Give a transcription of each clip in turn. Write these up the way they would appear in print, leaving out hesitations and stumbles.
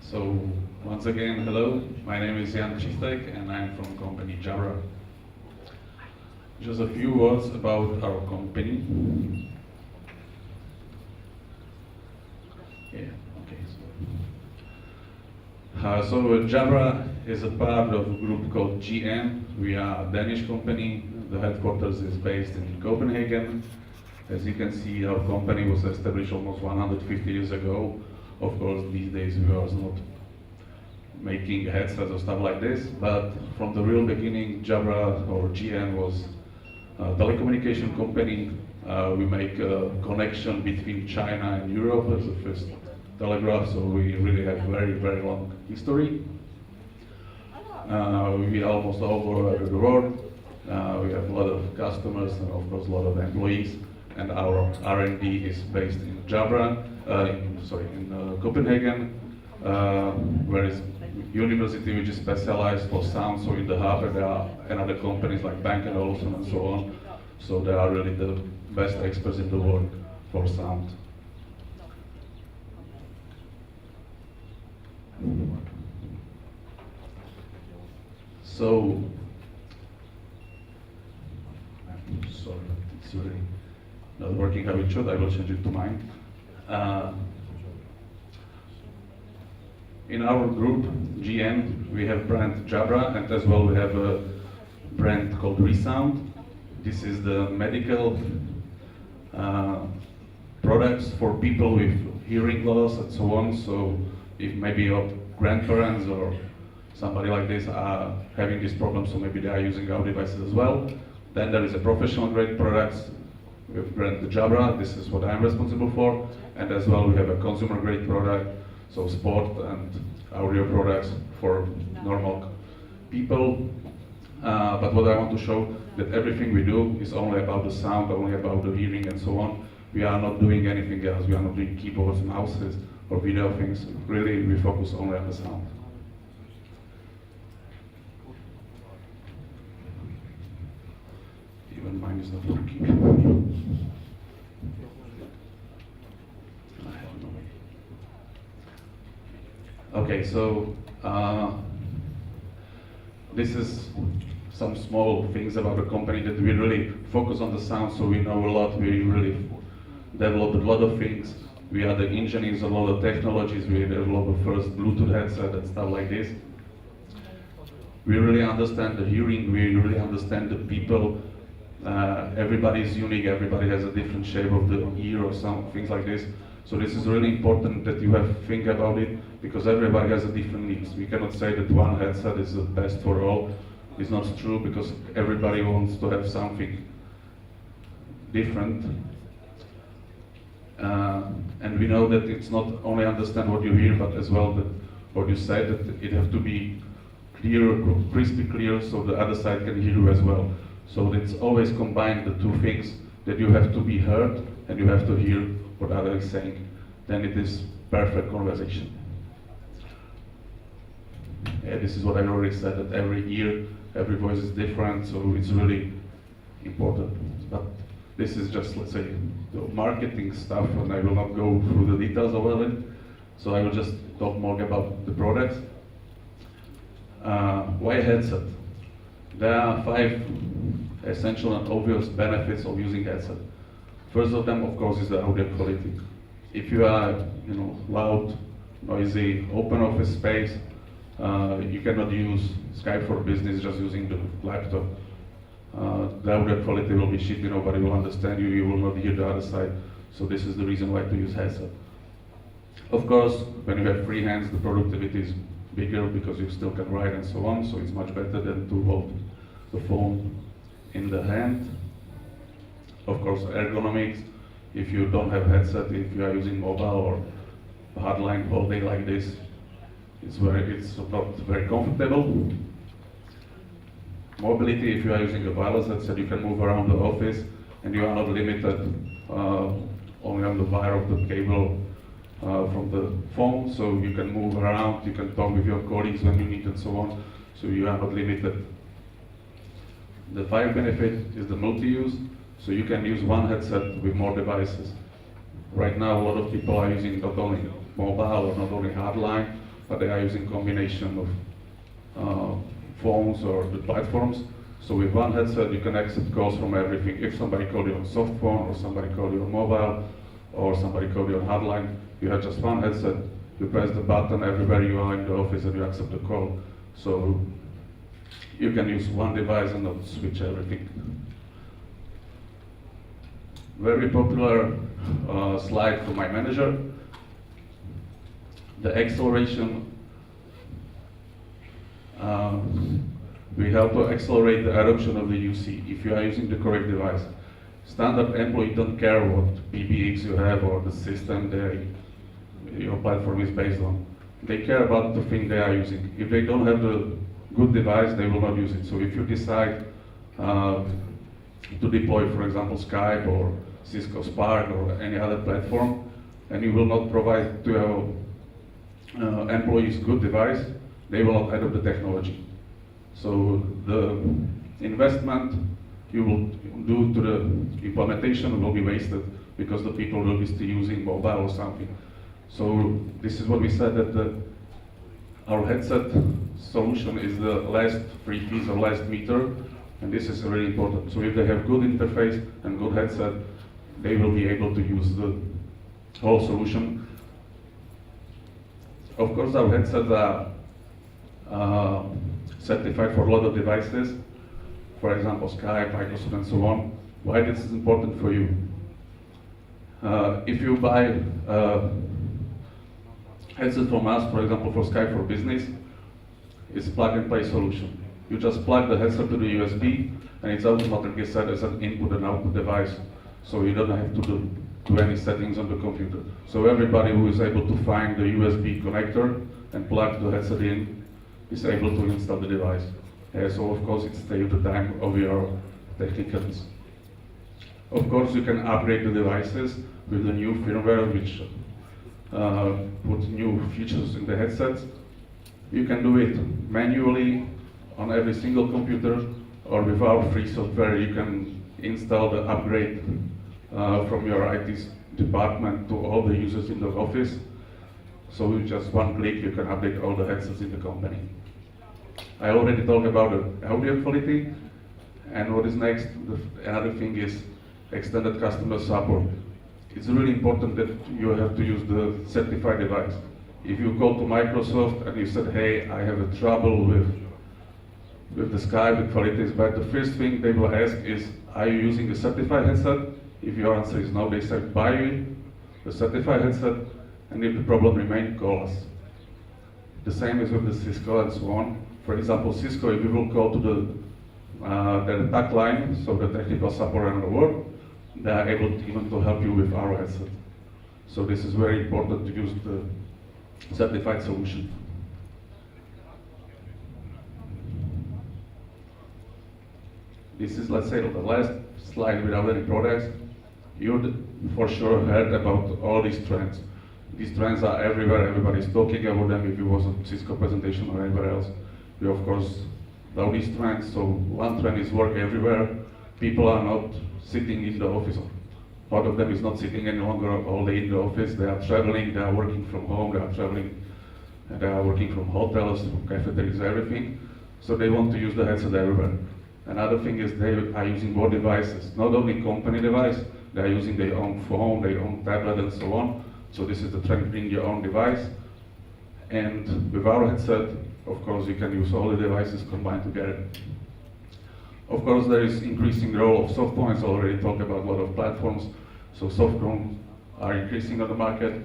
So once again, hello. My name is Jan Čistek and I'm from company JABRA. Just a few words about our company. Yeah, okay. So JABRA is a part of a group called GN. We are a Danish company. The headquarters is based in Copenhagen. As you can see, our company was established almost 150 years ago. Of course, these days we are not making headsets or stuff like this, but from the real beginning, JABRA or GN was a telecommunication company. We make a connection between China and Europe as the first telegraph, so we really have very, very long history. We are almost all over the world. We have a lot of customers and of course a lot of employees, and our R&D is based in JABRA, in Copenhagen, where is university which is specialized for sound. So in the hub there are another companies like Bank & Olufsen and so on. So they are really the best experts in the world for sound. So, sorry, it's really not working how it should. I will change it to mine. In our group, GN, we have brand JABRA, and as well we have a brand called ReSound. This is the medical products for people with hearing loss and so on. So if maybe your grandparents or somebody like this are having this problem, so maybe they are using our devices as well. Then there is a professional grade products with brand JABRA. This is what I'm responsible for. And as well we have a consumer grade product, so sport and audio products for normal people. But what I want to show, that everything we do is only about the sound, only about the hearing and so on. We are not doing anything else. We are not doing keyboards, mouses, or video things. Really, we focus only on the sound. Even mine is not working. Okay, so this is some small things about the company that we really focus on the sound, so we know a lot. We really developed a lot of things. We are the engineers, a lot of technologies. We developed the first Bluetooth headset and stuff like this. We really understand the hearing. We really understand the people. Everybody is unique. Everybody has a different shape of the ear or some things like this. So this is really important that you have to think about it, because everybody has a different needs. We cannot say that one headset is the best for all. It's not true, because everybody wants to have something different. And we know that it's not only understand what you hear, but as well that what you say, that it has to be clear, crispy clear, so the other side can hear you as well. So it's always combined the two things, that you have to be heard and you have to hear what other is saying. Then it is perfect conversation. Yeah, this is what I already said, that every ear, every voice is different, so it's really important. But this is just, let's say, the marketing stuff, and I will not go through the details about it. So I will just talk more about the products. Why a headset? There are 5 essential and obvious benefits of using headset. First of them, of course, is the audio quality. If you are, loud, noisy, open office space, you cannot use Skype for Business just using the laptop. The audio quality will be shitty, nobody will understand you, you will not hear the other side. So this is the reason why to use headset. Of course, when you have free hands, the productivity is bigger because you still can write and so on, so it's much better than to hold the phone in the hand. Of course, ergonomics. If you don't have headset, if you are using mobile or hardline all day like this, it's not very comfortable. Mobility, if you are using a wireless headset, you can move around the office and you are not limited only on the wire of the cable from the phone, so you can move around, you can talk with your colleagues when you need and so on, so you are not limited. The 5th benefit is the multi-use, so you can use one headset with more devices. Right now, a lot of people are using not only mobile or not only hardline, but they are using combination of phones or the platforms. So with one headset, you can accept calls from everything. If somebody called you on soft phone, or somebody called you on mobile, or somebody called you on hotline, you have just one headset, you press the button everywhere you are in the office and you accept the call. So you can use one device and not switch everything. Very popular slide for my manager. The acceleration, we help to accelerate the adoption of the UC if you are using the correct device. Standard employee don't care what PBX you have or the system your platform is based on. They care about the thing they are using. If they don't have the good device, they will not use it. So if you decide to deploy, for example, Skype or Cisco Spark or any other platform, and you will not provide to your employees good device, they will not adopt the technology. So the investment you will do to the implementation will be wasted because the people will be still using mobile or something. So this is what we said, that our headset solution is the last three piece or last meter, and this is really important. So if they have good interface and good headset, they will be able to use the whole solution. Of course, our headsets are certified for a lot of devices. For example, Skype, Microsoft, and so on. Why this is important for you? If you buy a headset from us, for example, for Skype for Business, it's a plug-and-play solution. You just plug the headset to the USB, and it's automatically set as an input and output device. So you don't have to do any settings on the computer. So everybody who is able to find the USB connector and plug the headset in is able to install the device. So of course it saves the time of your technicians. Of course you can upgrade the devices with the new firmware which put new features in the headsets. You can do it manually on every single computer, or with our free software you can install the upgrade from your IT department to all the users in the office. So with just one click you can update all the headsets in the company. I already talked about the audio quality, and what is next, another thing is extended customer support. It's really important that you have to use the certified device. If you call to Microsoft and you said, hey, I have a trouble with the Skype, the quality is bad, the first thing they will ask is, are you using a certified headset? If your answer is no, they say, buy the certified headset, and if the problem remains, call us. The same is with the Cisco and so on. For example, Cisco, if you will call to the TAC line, so the technical support around the world, they are able even to help you with our headset. So this is very important to use the certified solution. This is, let's say, the last slide without any products. You for sure heard about all these trends. These trends are everywhere, everybody's talking about them. If it was a Cisco presentation or anywhere else, we of course know these trends. So one trend is work everywhere. People are not sitting in the office. Part of them is not sitting any longer all day in the office. They are traveling, they are working from home, they are traveling, they are working from hotels, from cafeterias, everything. So they want to use the headset everywhere. Another thing is they are using more devices, not only company device, they are using their own phone, their own tablet, and so on. So this is the trend, bring your own device. And with our headset, of course, you can use all the devices combined together. Of course, there is increasing role of soft phones. I already talked about a lot of platforms. So soft phones are increasing on the market.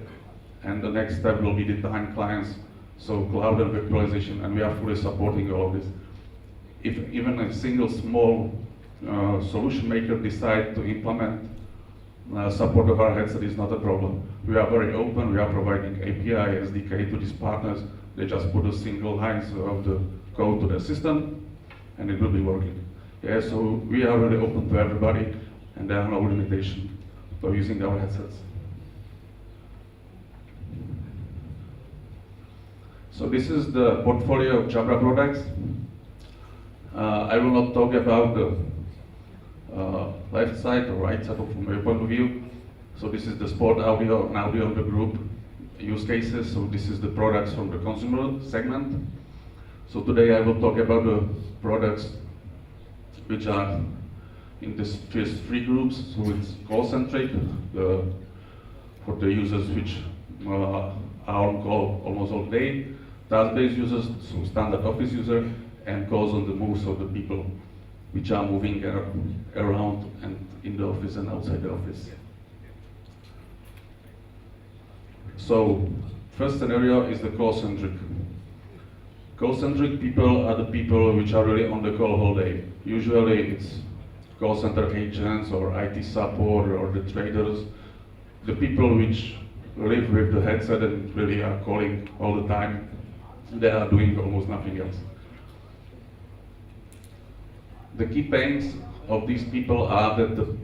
And the next step will be the time clients, so cloud and virtualization, and we are fully supporting all of this. If even a single small solution maker decide to implement support of our headset, is not a problem. We are very open, we are providing API, SDK to these partners. They just put a single lines of the code to the system, and it will be working. Yeah, so we are really open to everybody, and there are no limitations for using our headsets. So this is the portfolio of JABRA products. I will not talk about the left side or right side from my point of view. So this is the sport audio and audio of the group. use cases. So this is the products from the consumer segment. So today I will talk about the products which are in these first three groups. So it's call-centric, for the users which are on call almost all day, task-based users, so standard office user, and calls on the move, so the people which are moving around and in the office and outside the office. So first scenario is the call-centric. Call-centric people are the people which are really on the call all day. Usually it's call center agents or IT support or the traders, the people which live with the headset and really are calling all the time. They are doing almost nothing else. The key pains of these people are that the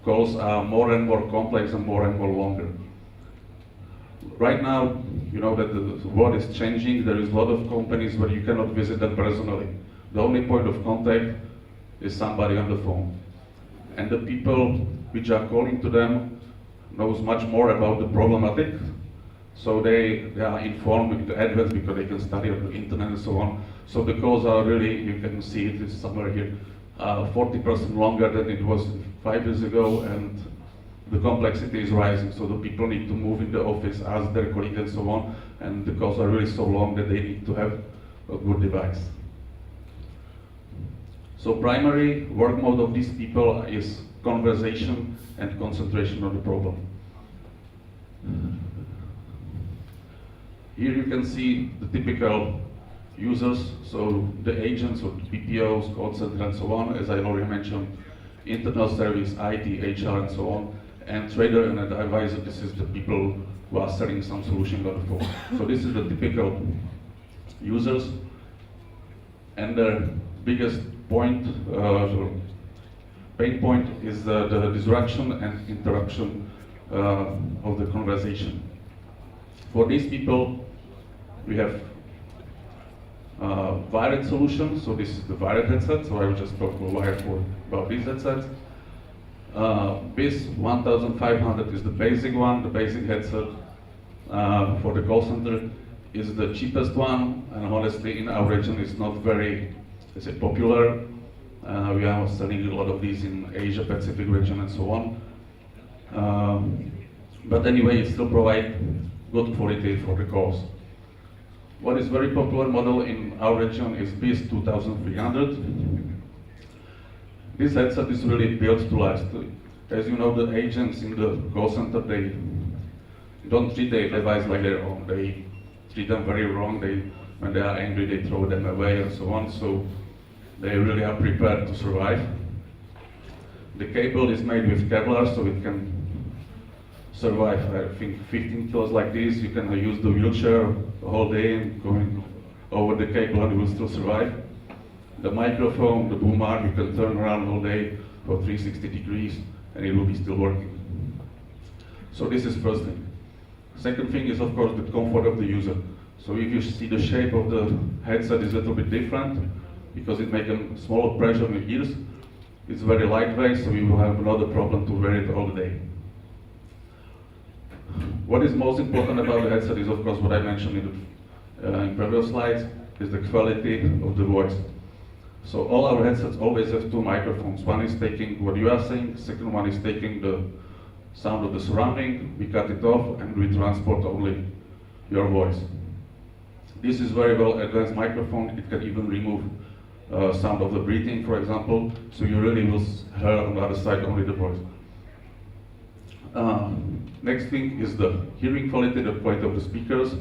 calls are more and more complex and more longer. Right now, you know that the world is changing. There is a lot of companies where you cannot visit them personally. The only point of contact is somebody on the phone. And the people which are calling to them knows much more about the problematic. So they are informed with the advance because they can study on the internet and so on. So the calls are really, you can see it is somewhere here, 40% longer than it was 5 years ago, and the complexity is rising, so the people need to move in the office, ask their colleagues and so on, and the calls are really so long that they need to have a good device. So primary work mode of these people is conversation and concentration on the problem. Here you can see the typical users, so the agents or BPOs, call center and so on, as I already mentioned, internal service, IT, HR and so on, and trader and advisor, this is the people who are selling some solution on the phone. So this is the typical users, and the biggest point, pain point is the disruption and interruption of the conversation. For these people, we have wired solution. So this is the wired headset. So I will just talk about these headsets. BIS 1500 is the basic one, the basic headset for the call center is the cheapest one, and honestly in our region it's not very, let's say, popular. We are selling a lot of these in Asia Pacific region and so on. But anyway, it still provides good quality for the calls. What is very popular model in our region is BIS 2300. This headset is really built to last. As you know, the agents in the call center, they don't treat their device like their own. They treat them very wrong. When they are angry, they throw them away and so on. So they really are prepared to survive. The cable is made with Kevlar, so it can survive, I think, 15 kilos like this. You can use the wheelchair the whole day and going over the cable and you will still survive. The microphone, the boom arm, you can turn around all day for 360 degrees and it will be still working. So this is first thing. Second thing is, of course, the comfort of the user. So if you see the shape of the headset is a little bit different because it makes a smaller pressure on your ears. It's very lightweight, so you will have another problem to wear it all the day. What is most important about the headset is, of course, what I mentioned in previous slides, is the quality of the voice. So all our headsets always have two microphones. One is taking what you are saying, the second one is taking the sound of the surrounding. We cut it off and we transport only your voice. This is very well advanced microphone. It can even remove sound of the breathing, for example, so you really will hear on the other side only the voice. Next thing is the hearing quality, the quality of the speakers,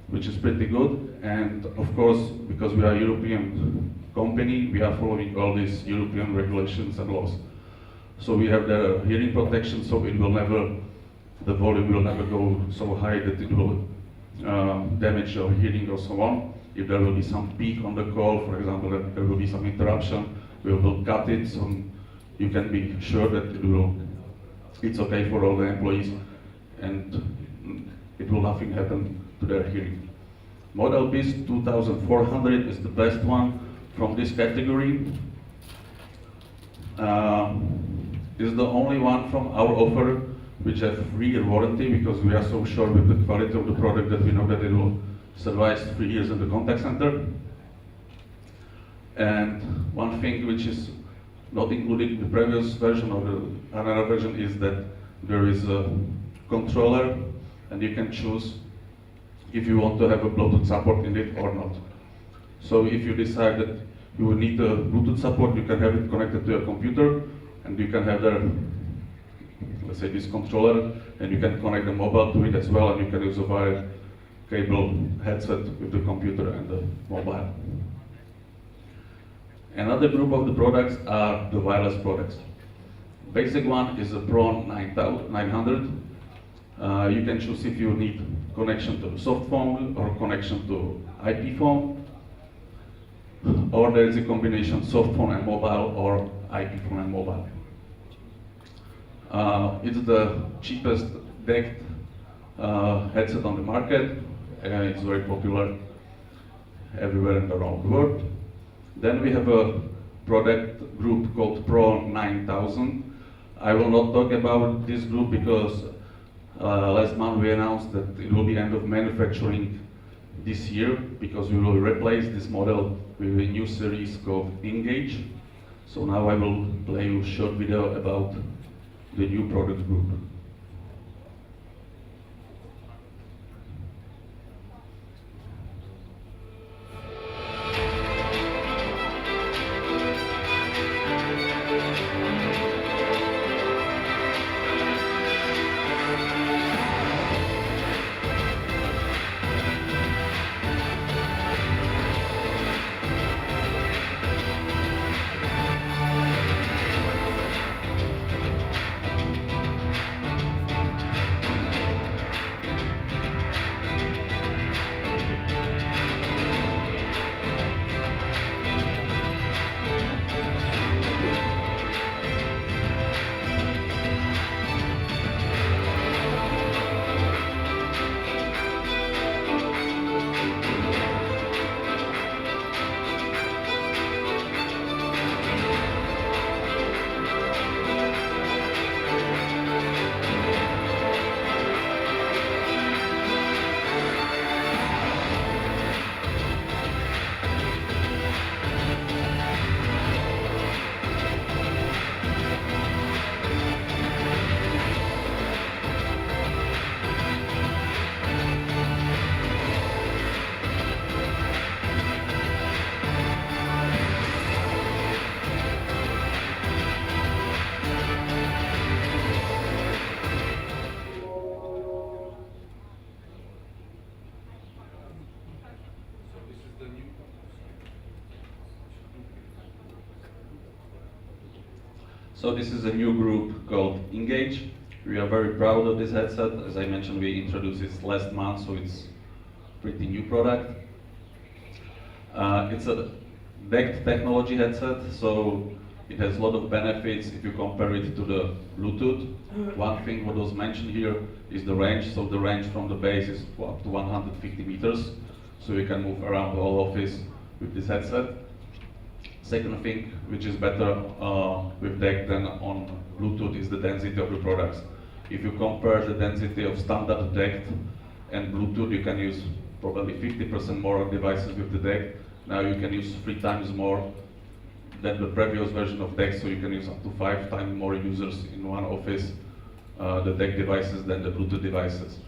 which is pretty good. And of course, because we are a European company, we are following all these European regulations and laws. So we have the hearing protection, so it will never, the volume will never go so high that it will damage your hearing or so on. If there will be some peak on the call, for example, that there will be some interruption, we will cut it, so you can be sure that it's okay for all the employees and it will nothing happen to their hearing. Model BIS 2400 is the best one from this category. This is the only one from our offer which have 3-year warranty because we are so sure with the quality of the product that we know that it will survive 3 years in the contact center. And one thing which is not included in the previous version or the another version is that there is a controller and you can choose if you want to have a Bluetooth support in it or not. So if you decide that you will need a Bluetooth support, you can have it connected to your computer and you can have there, let's say, this controller, and you can connect the mobile to it as well, and you can use a wired cable headset with the computer and the mobile. Another group of the products are the wireless products. Basic one is a Pro 900. You can choose if you need connection to soft phone or connection to IP phone, or there is a combination soft phone and mobile or IP phone and mobile. It's the cheapest DECT headset on the market. It's very popular everywhere and around the world. Then we have a product group called Pro 9000. I will not talk about this group because last month we announced that it will be end of manufacturing this year because we will replace this model with a new series called Engage. So now I will play you a short video about the new product group. So this is a new group called Engage. We are very proud of this headset. As I mentioned, we introduced it last month, so it's a pretty new product. It's a DECT technology headset, so it has a lot of benefits if you compare it to the Bluetooth. One thing what was mentioned here is the range. So the range from the base is up to 150 meters, so you can move around the whole office with this headset. Second thing, which is better with DECT than on Bluetooth, is the density of the products. If you compare the density of standard DECT and Bluetooth, you can use probably 50% more devices with the DECT. Now you can use 3 times more than the previous version of DECT, so you can use up to 5 times more users in one office, the DECT devices than the Bluetooth devices.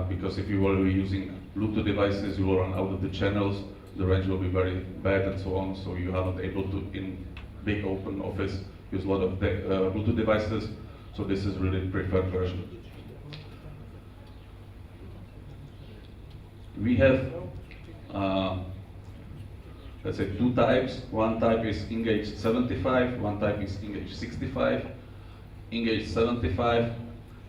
Because if you were using Bluetooth devices, you will run out of the channels, the range will be very bad and so on, so you are not able to, in big open office, use a lot of Bluetooth devices, so this is really the preferred version. We have, let's say, 2 types. One type is Engage 75, one type is Engage 65. Engage 75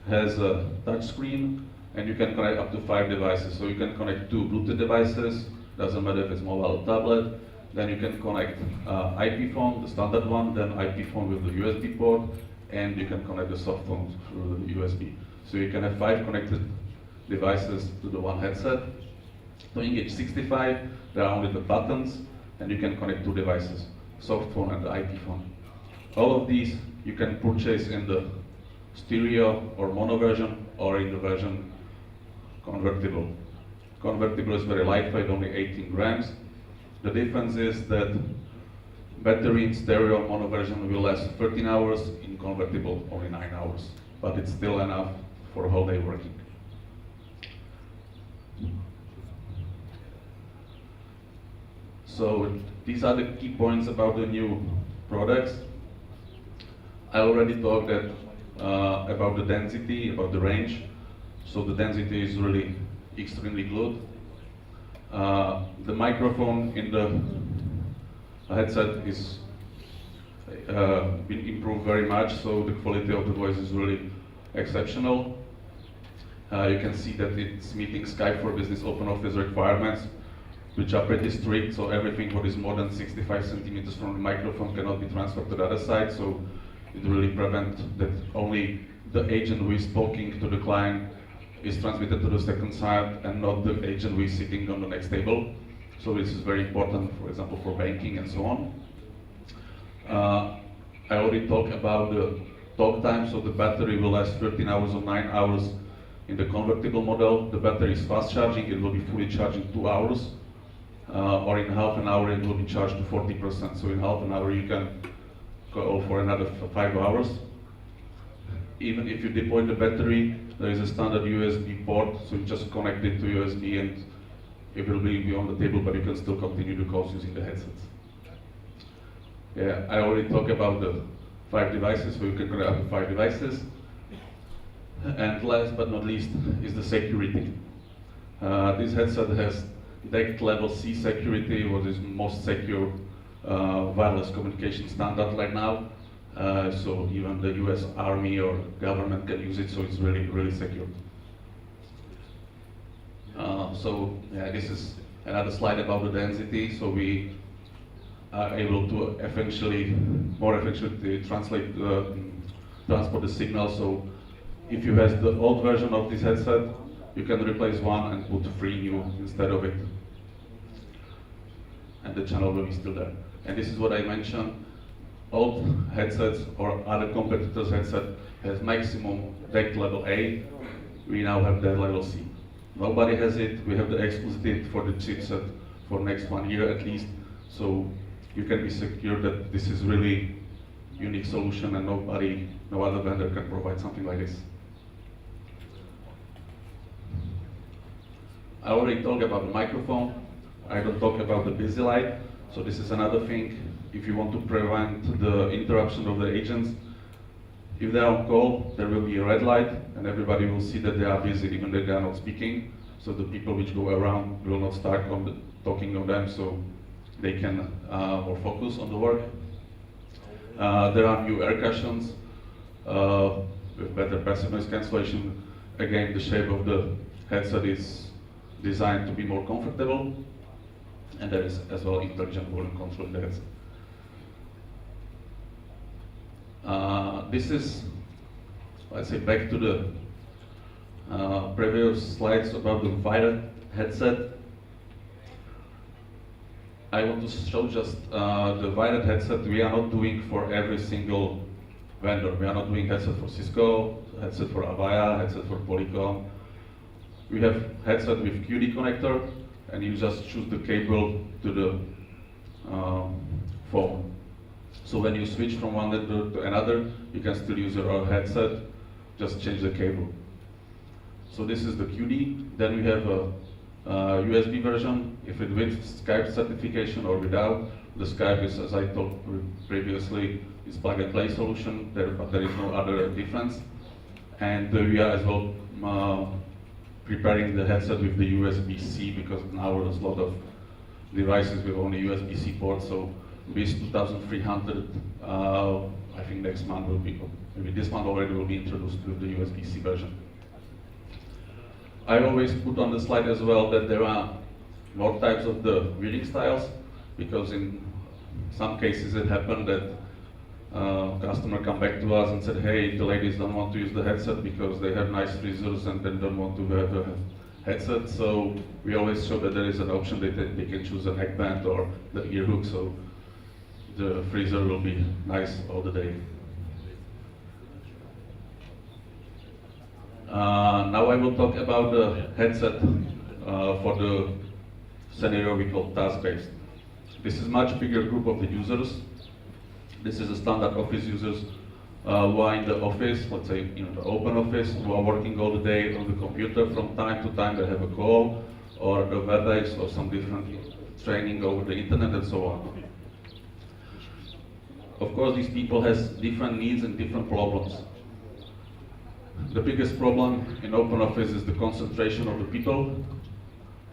has a touch screen, and you can connect up to 5 devices. So you can connect 2 Bluetooth devices, doesn't matter if it's mobile or tablet. Then you can connect IP phone, the standard one, then IP phone with the USB port, and you can connect the soft phone through the USB. So you can have 5 connected devices to the one headset. To Engage 65, there are only the buttons, and you can connect 2 devices, soft phone and the IP phone. All of these you can purchase in the stereo or mono version, or in the version convertible. Convertible is very lightweight, only 18 grams. The difference is that battery in stereo mono version will last 13 hours, in convertible only 9 hours, but it's still enough for a whole day working. So these are the key points about the new products. I already talked that, about the density, about the range. So the density is really extremely good. The microphone in the headset is been improved very much, so the quality of the voice is really exceptional. You can see that it's meeting Skype for Business Open Office requirements, which are pretty strict, so everything what is more than 65 centimeters from the microphone cannot be transferred to the other side, so it really prevents that only the agent who is talking to the client is transmitted to the second side and not the agent who is sitting on the next table. So this is very important, for example, for banking and so on. I already talked about the talk time, so the battery will last 13 hours or 9 hours in the convertible model. The battery is fast charging, it will be fully charged in 2 hours, or in half an hour it will be charged to 40%. So in half an hour you can go for another 5 hours. Even if you deploy the battery, there is a standard USB port, so you just connect it to USB and it will be on the table, but you can still continue the calls using the headsets. Yeah, I already talked about the 5 devices, so you can connect up to 5 devices. And last but not least is the security. This headset has DECT level C security, what is most secure wireless communication standard right now. So even the US Army or government can use it, so it's really, really secure. So yeah, this is another slide about the density. So we are able to more efficiently transport the signal. So if you have the old version of this headset, you can replace one and put 3 new instead of it. And the channel will be still there. And this is what I mentioned. Old headsets or other competitors' headset has maximum DECT level A. We now have DECT level C. Nobody has it. We have the exclusivity for the chipset for next 1 year at least. So you can be secure that this is really unique solution and no other vendor can provide something like this. I already talked about the microphone. I don't talk about the busy light. So this is another thing. If you want to prevent the interruption of the agents, if they are on call, there will be a red light and everybody will see that they are busy even though they are not speaking. So the people which go around will not start talking on them, so they can more focus on the work. There are new air cushions with better passive noise cancellation. Again, the shape of the headset is designed to be more comfortable, and there is as well intelligent volume control in the headset. This is, let's say, back to the previous slides about the wired headset. I want to show just the wired headset we are not doing for every single vendor. We are not doing headset for Cisco, headset for Avaya, headset for Polycom. We have headset with QD connector, and you just choose the cable to the phone. So when you switch from one network to another, you can still use your headset, just change the cable. So this is the QD. Then we have a USB version, if it with Skype certification or without. The Skype is, as I talked previously, is plug and play solution, but there is no other difference. And we are as well preparing the headset with the USB-C, because now there's a lot of devices with only USB-C ports. So BIS 2300, I think next month will be, maybe this month already will be introduced with the USB-C version. I always put on the slide as well that there are more types of the wearing styles, because in some cases it happened that customer come back to us and said, hey, the ladies don't want to use the headset because they have nice frizz and they don't want to have a headset. So we always show that there is an option that they can choose a neckband or the ear hook, so the frizz will be nice all the day. Now I will talk about the headset for the scenario we call task-based. This is much bigger group of the users. This is a standard office users who are in the office, let's say in the open office, who are working all the day on the computer. From time to time they have a call or the WebEx or some different training over the internet and so on. Of course, these people has different needs and different problems. The biggest problem in open office is the concentration of the people,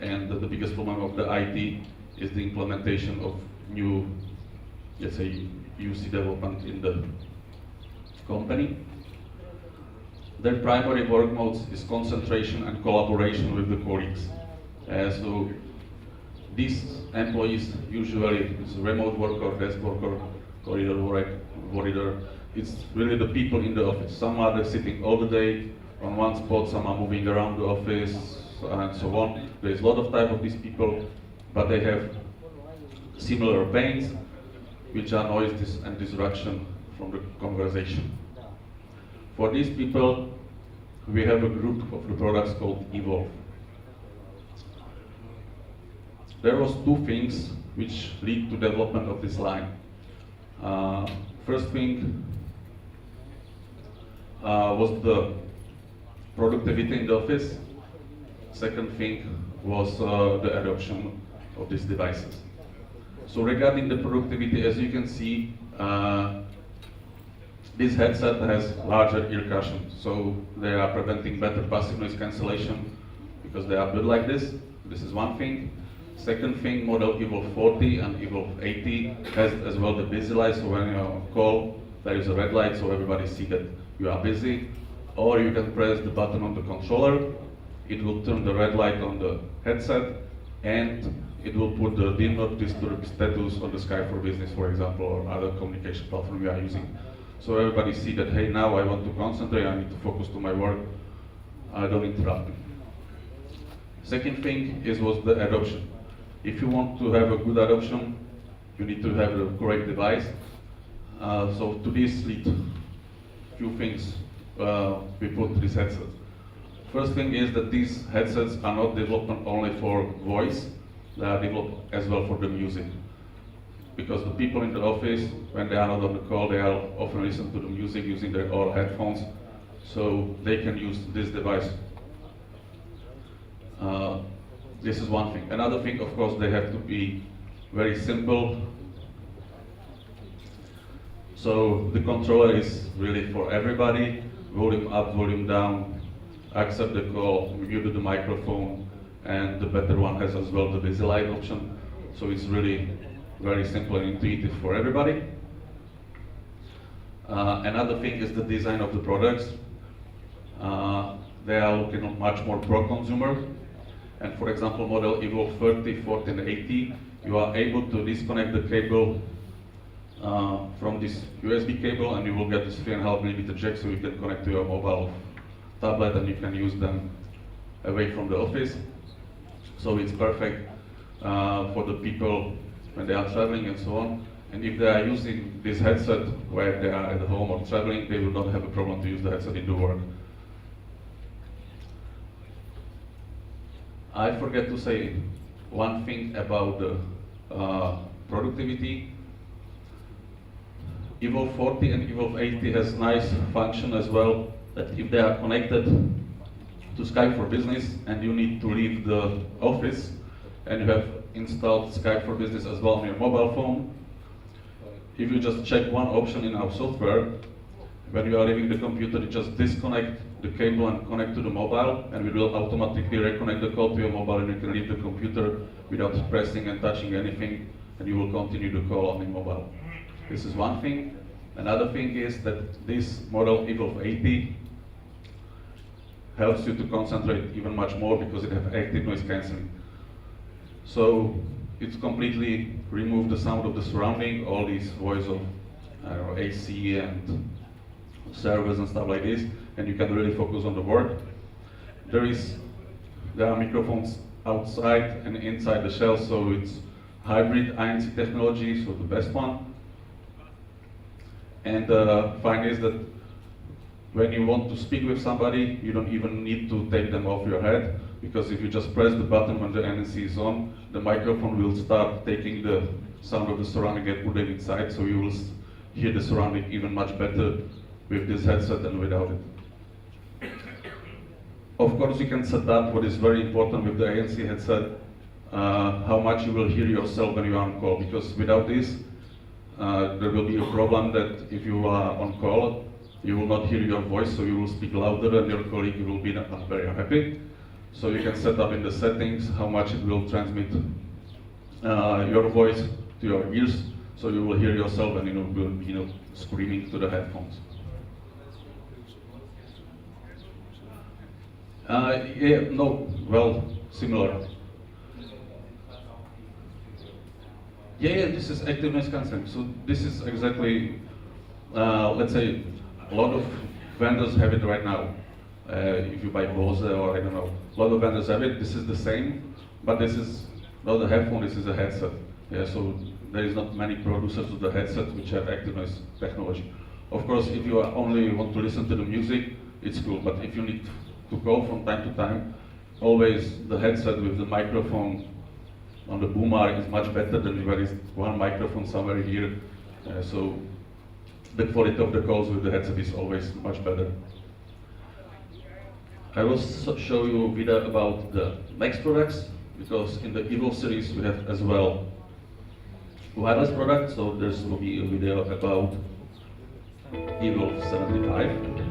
and the biggest problem of the IT is the implementation of new, let's say, UC development in the company. Their primary work modes is concentration and collaboration with the colleagues. So these employees usually is remote worker, desk worker, corridor worker. It's really the people in the office. Some are sitting all the day on one spot, some are moving around the office and so on. There's a lot of type of these people, but they have similar pains, which are noise and disruption from the conversation. For these people, we have a group of the products called Evolve. There was two things which lead to development of this line. First thing was the productivity in the office. Second thing was the adoption of these devices. So regarding the productivity, as you can see, this headset has larger ear cushion, so they are preventing better passive noise cancellation because they are built like this. This is one thing. Second thing, model Evolve 40 and Evolve 80 has as well the busy light, so when you are on call, there is a red light, so everybody see that you are busy. Or you can press the button on the controller, it will turn the red light on the headset, and it will put the Do Not Disturb status on the Skype for Business, for example, or other communication platform we are using. So everybody see that, hey, now I want to concentrate, I need to focus to my work, I don't interrupt me. Second thing was the adoption. If you want to have a good adoption, you need to have the correct device. So to this lead few things we put to this headset. First thing is that these headsets are not developed only for voice, they are developed as well for the music. Because the people in the office, when they are not on the call, they are often listen to the music using their own headphones, so they can use this device. This is one thing. Another thing, of course, they have to be very simple. So the controller is really for everybody. Volume up, volume down, accept the call, mute the microphone, and the better one has as well the busy light option. So it's really very simple and intuitive for everybody. Another thing is the design of the products. They are looking much more pro-consumer. And for example, model Evolve 30, 40, and 80, you are able to disconnect the cable from this USB cable, and you will get this 3.5mm jack, so you can connect to your mobile tablet and you can use them away from the office. So it's perfect for the people when they are traveling and so on. And if they are using this headset where they are at home or traveling, they will not have a problem to use the headset in the work. I forget to say one thing about the productivity. Evolve 40 and Evolve 80 has nice function as well, that if they are connected to Skype for Business and you need to leave the office and you have installed Skype for Business as well on your mobile phone, if you just check one option in our software, when you are leaving the computer, you just disconnect the cable and connect to the mobile, and we will automatically reconnect the call to your mobile, and you can leave the computer without pressing and touching anything, and you will continue the call on the mobile. This is one thing. Another thing is that this model Evolve 80 helps you to concentrate even much more because it has active noise cancelling. So it's completely removed the sound of the surrounding, all these voice of AC and servers and stuff like this, and you can really focus on the work. There are microphones outside and inside the shell, so it's hybrid ANC technology, so the best one. And fine is that When you want to speak with somebody, you don't even need to take them off your head, because if you just press the button when the NNC is on, the microphone will start taking the sound of the surrounding and put it inside, so you will hear the surrounding even much better with this headset than without it. Of course, you can set up what is very important with the ANC headset, how much you will hear yourself when you are on call, because without this, there will be a problem that if you are on call, you will not hear your voice, so you will speak louder and your colleague will be not very happy. So you can set up in the settings how much it will transmit your voice to your ears, so you will hear yourself and will be screaming to the headphones. Yeah, no, well, similar. Yeah, this is active noise cancelling. So this is exactly, let's say, a lot of vendors have it right now. If you buy Bose or I don't know, a lot of vendors have it. This is the same, but this is not a headphone. This is a headset. Yeah, so there is not many producers of the headset which have active noise technology. Of course, if you only want to listen to the music, it's cool. But if you need to call from time to time, always the headset with the microphone on the boomer is much better than there is one microphone somewhere here. So the quality of the calls with the headset is always much better. I will show you a video about the Max products, because in the Evo series we have as well wireless products. So there's will be a video about Evo 75.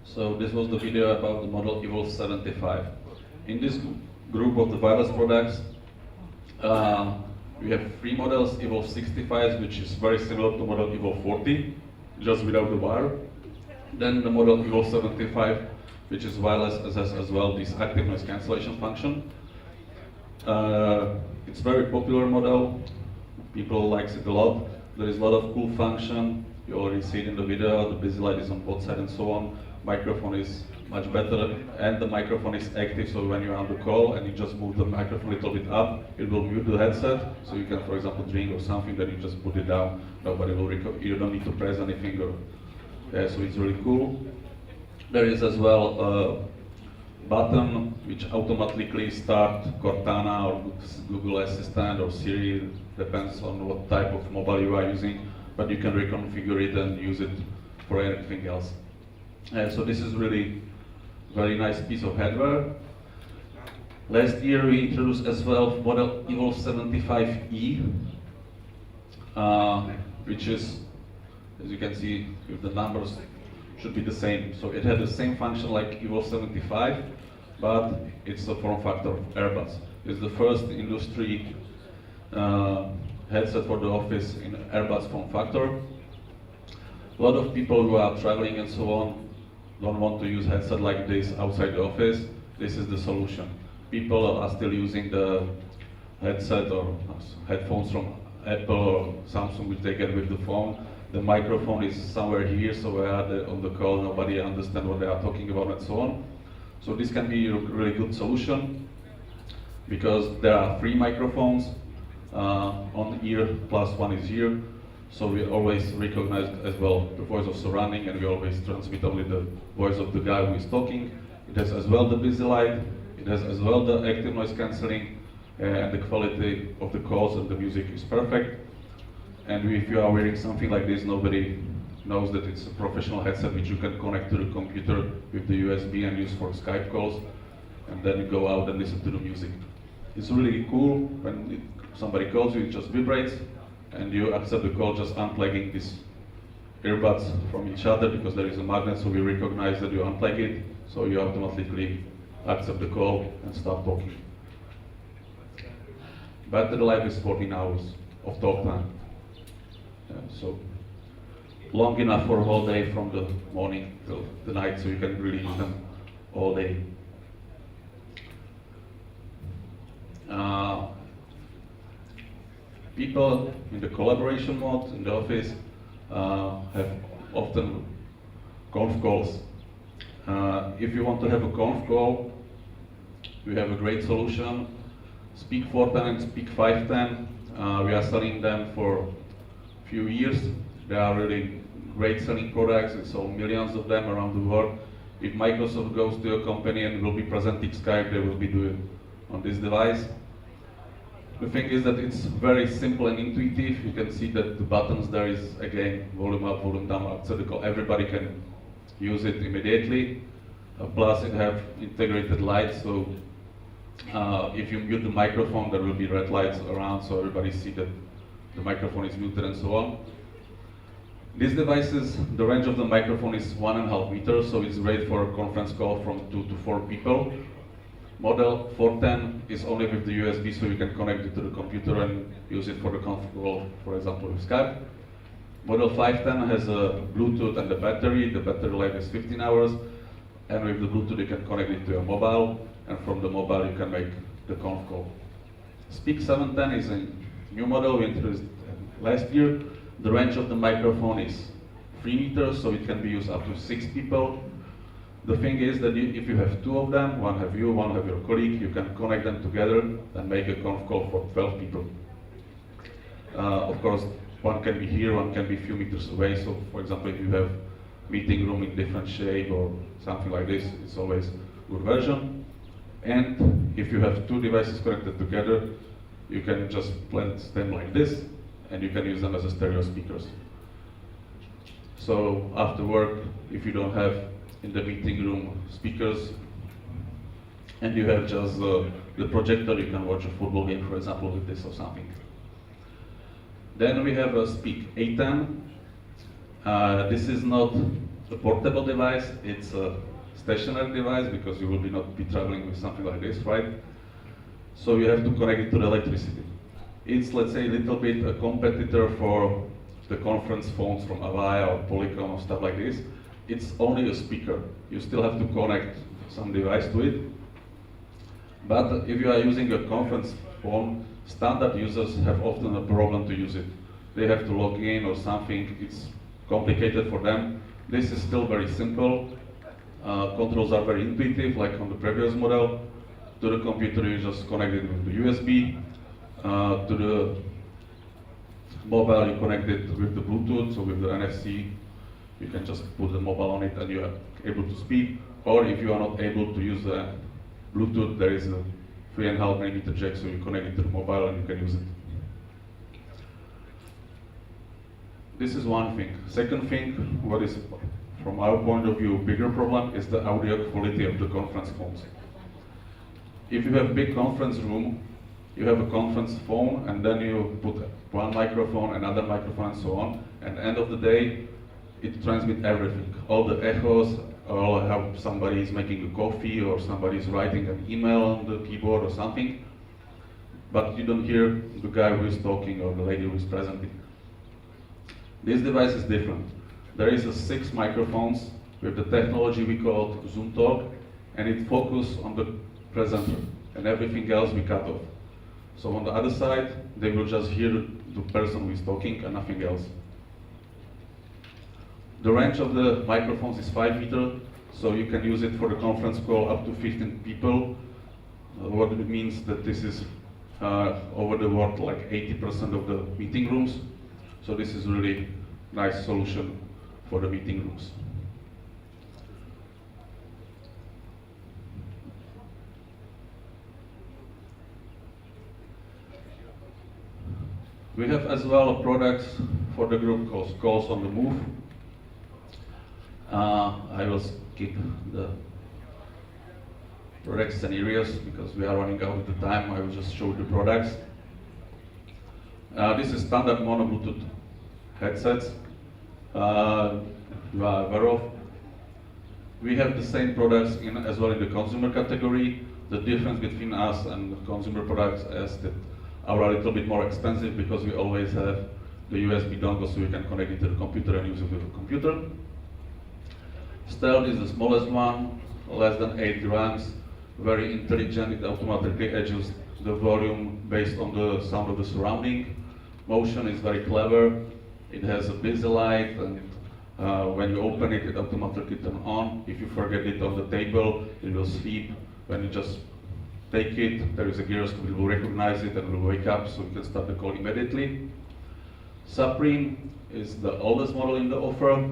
So this was the video about the model Evo 75. In this group of the wireless products, we have three models: Evo 65, which is very similar to model Evo 40, just without the wire. Then the model Evo 75, which is wireless, has as well this active noise cancellation function. It's a very popular model. People like it a lot. There is a lot of cool function. You already see it in the video. The busy light is on both sides and so on. Microphone is much better, and the microphone is active, so when you're on the call and you just move the microphone a little bit up, it will mute the headset, so you can, for example, drink or something, then you just put it down, nobody will recover, you don't need to press anything, or, so it's really cool. There is as well a button which automatically start Cortana or Google Assistant or Siri, depends on what type of mobile you are using, but you can reconfigure it and use it for anything else. So this is really very nice piece of hardware. Last year we introduced as well model Evo 75E, which is, as you can see, with the numbers should be the same. So it had the same function like Evo 75, but it's the form factor of earbuds. It's the first industry headset for the office in earbuds form factor. A lot of people who are traveling and so on don't want to use headset like this outside the office. This is the solution. People are still using the headset or headphones from Apple or Samsung, which they get with the phone. The microphone is somewhere here, so we are on the call, nobody understands what they are talking about and so on. So this can be a really good solution, because there are three microphones on ear, plus one is here. So we always recognize as well the voice of surrounding, and we always transmit only the voice of the guy who is talking. It has as well the busy light, it has as well the active noise cancelling, and the quality of the calls and the music is perfect. And if you are wearing something like this, nobody knows that it's a professional headset which you can connect to the computer with the USB and use for Skype calls, and then you go out and listen to the music. It's really cool when somebody calls you, it just vibrates, and you accept the call just unplugging these earbuds from each other because there is a magnet, so we recognize that you unplug it, so you automatically accept the call and start talking. Battery life is 14 hours of talk time. So long enough for a whole day from the morning till the night, so you can really use them all day. People in the collaboration mode in the office have often conf calls. If you want to have a conf call, we have a great solution. Speak 410 and Speak 510. We are selling them for a few years. They are really great selling products. We sold millions of them around the world. If Microsoft goes to a company and will be presenting Skype, they will be doing on this device. The thing is that it's very simple and intuitive. You can see that the buttons there is, again, volume up, volume down, accept the call. Everybody can use it immediately. Plus it have integrated lights, so if you mute the microphone, there will be red lights around, so everybody see that the microphone is muted and so on. These devices, the range of the microphone is 1.5 meters, so it's great for a conference call from 2 to 4 people. Model 410 is only with the USB, so you can connect it to the computer and use it for the conf call, for example, with Skype. Model 510 has a Bluetooth and a battery. The battery life is 15 hours, and with the Bluetooth you can connect it to a mobile, and from the mobile you can make the conf call. Speak 710 is a new model we introduced last year. The range of the microphone is 3 meters, so it can be used up to 6 people. The thing is that if you have 2 of them, one have you, one have your colleague, you can connect them together and make a conf call for 12 people. Of course, one can be here, one can be a few meters away, so for example, if you have meeting room in different shape or something like this, it's always a good version. And if you have 2 devices connected together, you can just plant them like this, and you can use them as a stereo speakers. So after work, if you don't have in the meeting room speakers, and you have just the projector, you can watch a football game, for example, with this or something. Then we have a Speak 810. This is not a portable device, it's a stationary device because you will not be traveling with something like this, right? So you have to connect it to the electricity. It's, let's say, a little bit a competitor for the conference phones from Avaya or Polycom or stuff like this. It's only a speaker. You still have to connect some device to it. But if you are using a conference phone, standard users have often a problem to use it. They have to log in or something. It's complicated for them. This is still very simple. Controls are very intuitive, like on the previous model. To the computer, you just connect it with the USB. To the mobile, you connect it with the Bluetooth, so with the NFC. You can just put the mobile on it and you are able to speak. Or if you are not able to use the Bluetooth, there is a 3.5mm jack, so you connect it to the mobile and you can use it. This is one thing. Second thing, what is, from our point of view, a bigger problem is the audio quality of the conference phones. If you have a big conference room, you have a conference phone, and then you put one microphone, another microphone, and so on. And at the end of the day, it transmits everything. All the echoes, or how somebody is making a coffee, or somebody is writing an email on the keyboard or something. But you don't hear the guy who is talking or the lady who is presenting. This device is different. There is 6 microphones with the technology we call Zoom Talk, and it focuses on the presenter, and everything else we cut off. So on the other side, they will just hear the person who is talking and nothing else. The range of the microphones is 5 meters, so you can use it for the conference call up to 15 people. What it means that this is over the world like 80% of the meeting rooms. So this is really nice solution for the meeting rooms. We have as well products for the group called Calls on the Move. I will skip the product scenarios because we are running out of the time. I will just show the products. This is standard mono Bluetooth headsets. You are aware of. We have the same products as well in the consumer category. The difference between us and the consumer products is that are a little bit more expensive because we always have the USB dongle so you can connect it to the computer and use it with the computer. Stealth is the smallest one, less than 8 grams, very intelligent. It automatically adjusts the volume based on the sound of the surrounding. Motion is very clever. It has a busy light, and when you open it, it automatically turns on. If you forget it on the table, it will sleep. When you just take it, there is a gyroscope, it will recognize it and will wake up, so you can start the call immediately. Supreme is the oldest model in the offer.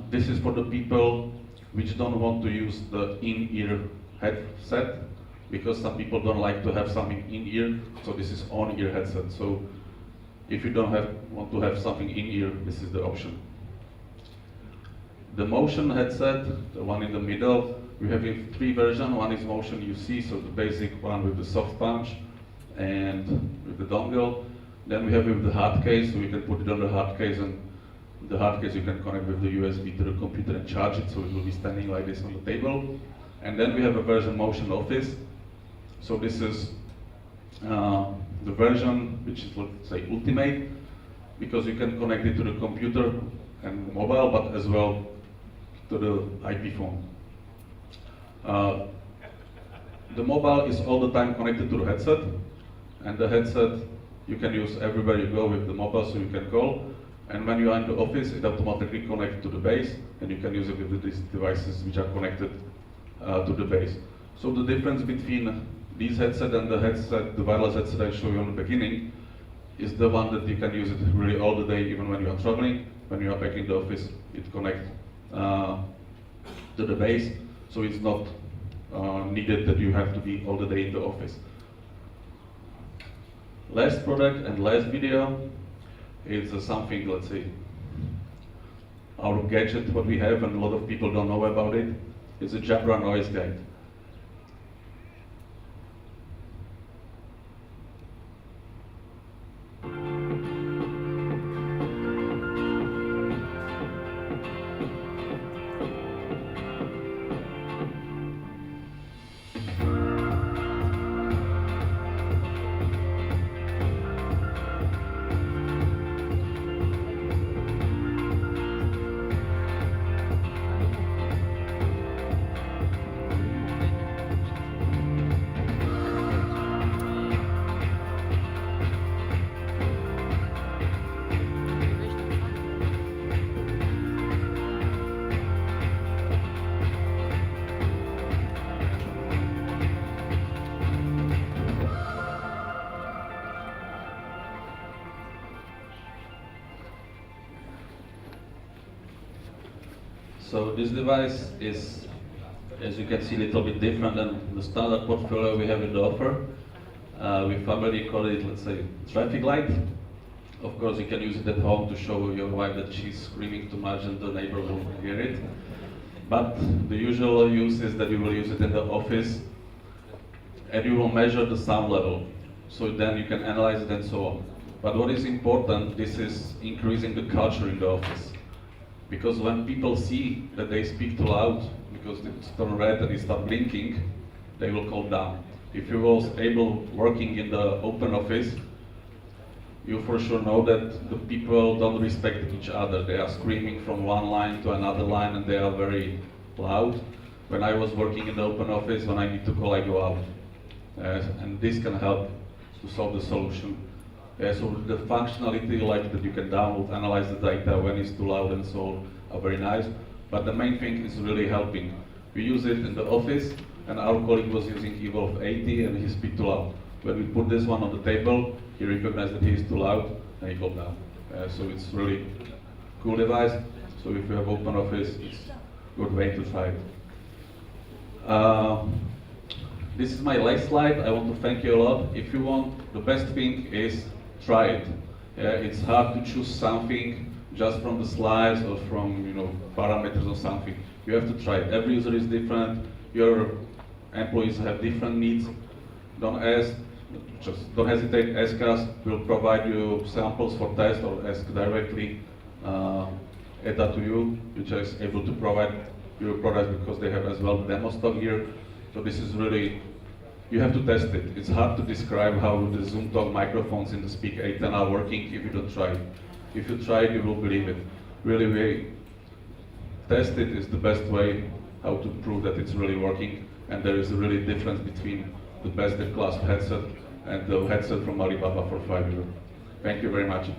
This is for the people which don't want to use the in-ear headset, because some people don't like to have something in-ear, so this is on-ear headset. So if you don't want to have something in-ear, this is the option. The motion headset, the one in the middle, we have in 3 versions. One is motion UC, so the basic one with the soft punch and with the dongle. Then we have with the hard case, so you can put it on the hard case, and the hard case you can connect with the USB to the computer and charge it, so it will be standing like this on the table. And then we have a version motion office. So this is the version which is, let's say, ultimate, because you can connect it to the computer and mobile, but as well to the IP phone. The mobile is all the time connected to the headset, and the headset you can use everywhere you go with the mobile, so you can call. And when you are in the office, it automatically connects to the base, and you can use it with these devices which are connected to the base. So the difference between these headsets and the wireless headset I showed you in the beginning, is the one that you can use it really all the day, even when you are traveling. When you are back in the office, it connects to the base, so it's not needed that you have to be all the day in the office. Last product and last video is something, let's say, our gadget, what we have, and a lot of people don't know about it. It's a JABRA noise gate. So this device is, as you can see, a little bit different than the standard portfolio we have in the offer. We family call it, let's say, traffic light. Of course, you can use it at home to show your wife that she's screaming too much and the neighbor will hear it. But the usual use is that you will use it in the office and you will measure the sound level. So then you can analyze it and so on. But what is important, this is increasing the culture in the office. Because when people see that they speak too loud, because it's turn red and it start blinking, they will calm down. If you was able working in the open office, you for sure know that the people don't respect each other. They are screaming from one line to another line and they are very loud. When I was working in the open office, when I need to call, I go out. And this can help to solve the solution. So the functionality, like that you can download, analyze the data when it's too loud and so on, are very nice. But the main thing is really helping. We use it in the office, and our colleague was using Evolve 80 and he speaks too loud. When we put this one on the table, he recognized that he is too loud and he calmed down. So it's really cool device. So if you have open office, it's a good way to try it. This is my last slide. I want to thank you a lot. If you want, the best thing is try it. It's hard to choose something just from the slides or from parameters or something. You have to try it. Every user is different. Your employees have different needs. Don't hesitate. Ask us. We'll provide you samples for test or ask directly ETA to you, which is able to provide your product because they have as well demo stock here. So this is really, you have to test it. It's hard to describe how the Zoom Talk microphones in the Speak 810 are working if you don't try it. If you try it, you will believe it. Really, test it is the best way how to prove that it's really working. And there is a really difference between the best in class headset and the headset from Alibaba for €5. Thank you very much.